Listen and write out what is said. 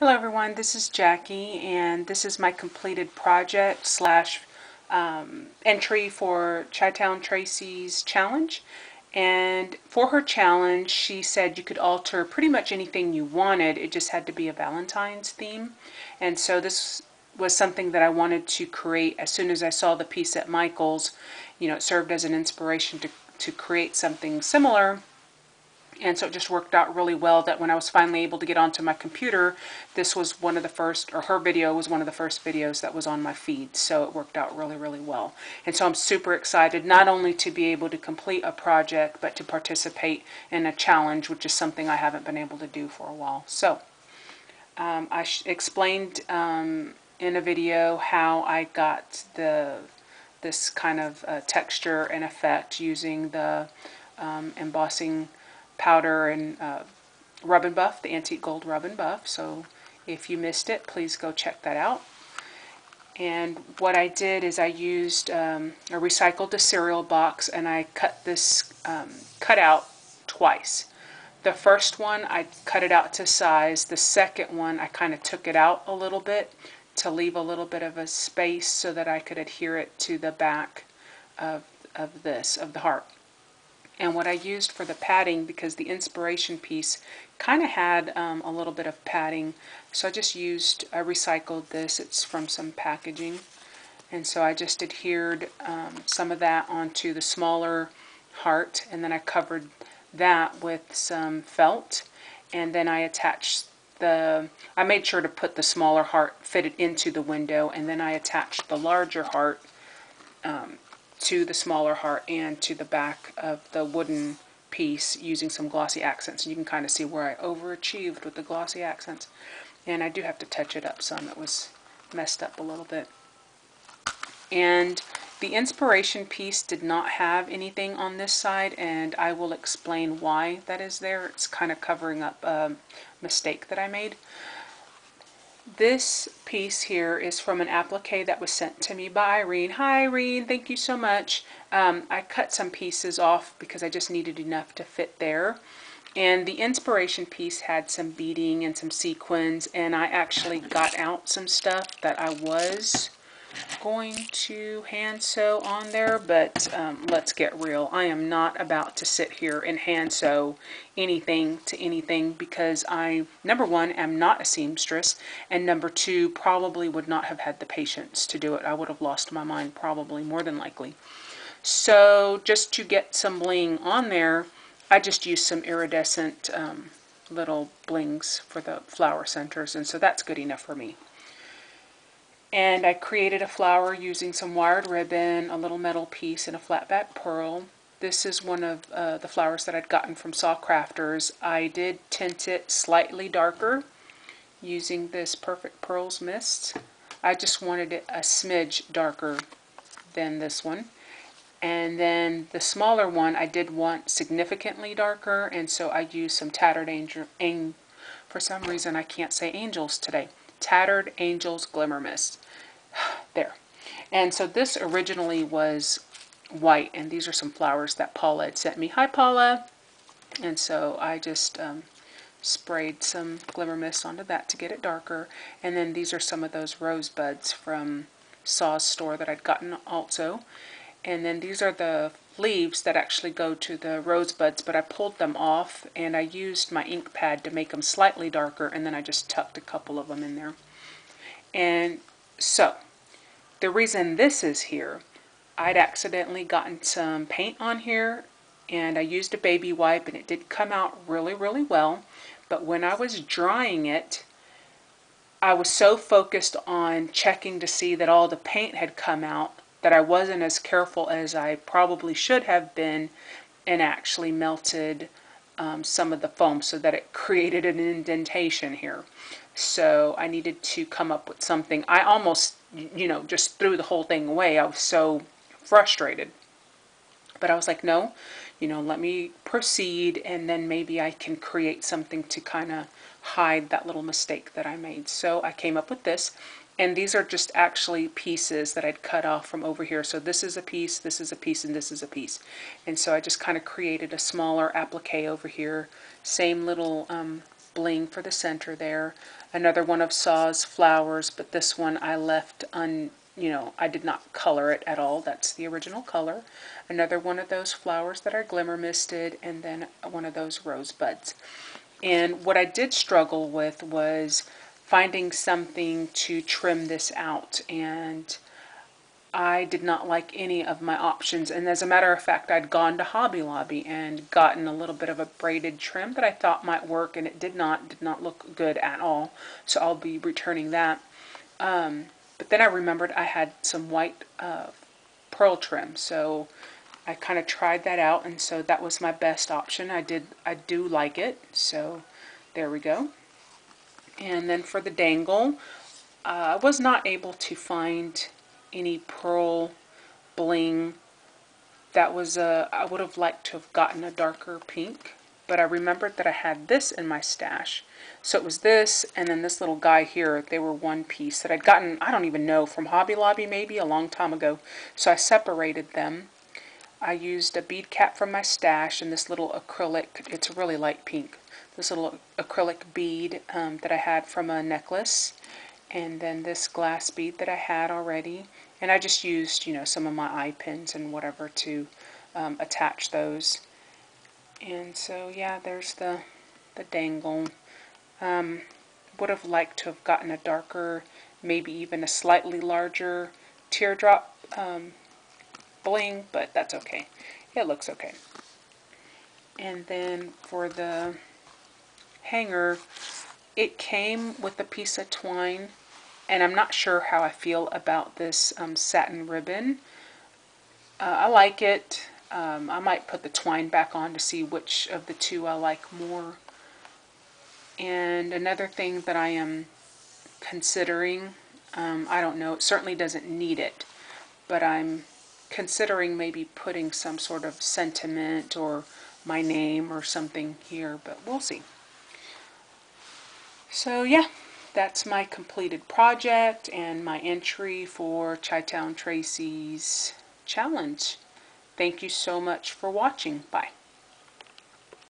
Hello everyone, this is Jackie and this is my completed project slash entry for Chitown Traci's challenge. And for her challenge, she said you could alter pretty much anything you wanted. It just had to be a Valentine's theme. And so this was something that I wanted to create as soon as I saw the piece at Michael's. You know, it served as an inspiration to create something similar. And so it just worked out really well that when I was finally able to get onto my computer, this was one of the first, or her video was one of the first videos that was on my feed. So it worked out really, really well. And so I'm super excited not only to be able to complete a project, but to participate in a challenge, which is something I haven't been able to do for a while. So I explained in a video how I got this kind of texture and effect using the embossing powder and rub and buff, the antique gold rub and buff. So if you missed it, please go check that out. And what I did is I used I recycled the cereal box and I cut this cutout twice. The first one I cut it out to size. The second one I kind of took it out a little bit to leave a little bit of a space so that I could adhere it to the back of the heart. And what I used for the padding, because the inspiration piece kind of had a little bit of padding, so I recycled this. It's from some packaging. And so I just adhered some of that onto the smaller heart, and then I covered that with some felt. And then I attached I made sure to put the smaller heart fitted into the window, and then I attached the larger heart to the smaller heart and to the back of the wooden piece using some glossy accents. And you can kind of see where I overachieved with the glossy accents. And I do have to touch it up some. It was messed up a little bit. And the inspiration piece did not have anything on this side, and I will explain why that is there. It's kind of covering up a mistake that I made. This piece here is from an applique that was sent to me by Irene. Hi Irene, thank you so much. I cut some pieces off because I just needed enough to fit there. And the inspiration piece had some beading and some sequins, and I actually got out some stuff that I was going to hand sew on there, but let's get real. I am not about to sit here and hand sew anything to anything because I, number one, am not a seamstress, and number two, probably would not have had the patience to do it. I would have lost my mind probably, more than likely. So just to get some bling on there, I just used some iridescent little blings for the flower centers, and so that's good enough for me. And I created a flower using some wired ribbon, a little metal piece, and a flat back pearl. This is one of the flowers that I'd gotten from Saw Crafters. I did tint it slightly darker using this Perfect Pearls mist. I just wanted it a smidge darker than this one. And then the smaller one I did want significantly darker, and so I used some Tattered Angel, for some reason I can't say angels today. Tattered Angels Glimmer Mist. There. And so this originally was white, and these are some flowers that Paula had sent me. Hi Paula! And so I just sprayed some glimmer mist onto that to get it darker. And then these are some of those rosebuds from Saw's store that I'd gotten also. And then these are the leaves that actually go to the rosebuds, but I pulled them off and I used my ink pad to make them slightly darker, and then I just tucked a couple of them in there. And so the reason this is here, I'd accidentally gotten some paint on here and I used a baby wipe, and it did come out really, really well. But when I was drying it, I was so focused on checking to see that all the paint had come out that I wasn't as careful as I probably should have been, and actually melted some of the foam so that it created an indentation here. So I needed to come up with something. I almost, just threw the whole thing away. I was so frustrated. But I was like, no, let me proceed, and then maybe I can create something to kind of hide that little mistake that I made. So I came up with this. And these are just actually pieces that I'd cut off from over here. So this is a piece, this is a piece, and this is a piece. And so I just kind of created a smaller applique over here. Same little bling for the center there. Another one of Saw's flowers, but this one I left I did not color it at all. That's the original color. Another one of those flowers that I glimmer misted, and then one of those rosebuds. And what I did struggle with was finding something to trim this out, and I did not like any of my options. And as a matter of fact, I'd gone to Hobby Lobby and gotten a little bit of a braided trim that I thought might work, and it did not look good at all. So I'll be returning that. But then I remembered I had some white pearl trim, so I kind of tried that out, and so that was my best option. I do like it, so there we go. And then for the dangle, I was not able to find any pearl bling that was I would have liked to have gotten a darker pink, but I remembered that I had this in my stash. So it was this and then this little guy here. They were one piece that I'd gotten, I don't even know, from Hobby Lobby maybe a long time ago. So I separated them. I used a bead cap from my stash and this little acrylic, it's a really light pink, this little acrylic bead that I had from a necklace, and then this glass bead that I had already. And I just used, some of my eye pins and whatever to attach those. And so, yeah, there's the dangle. Would have liked to have gotten a darker, maybe even a slightly larger teardrop bling, but that's okay. It looks okay. And then for the hanger, it came with a piece of twine, and I'm not sure how I feel about this satin ribbon. I like it. I might put the twine back on to see which of the two I like more. And another thing that I am considering, I don't know, it certainly doesn't need it, but I'm considering maybe putting some sort of sentiment or my name or something here, but we'll see. So yeah, that's my completed project and my entry for Chitown Traci's challenge. Thank you so much for watching. Bye.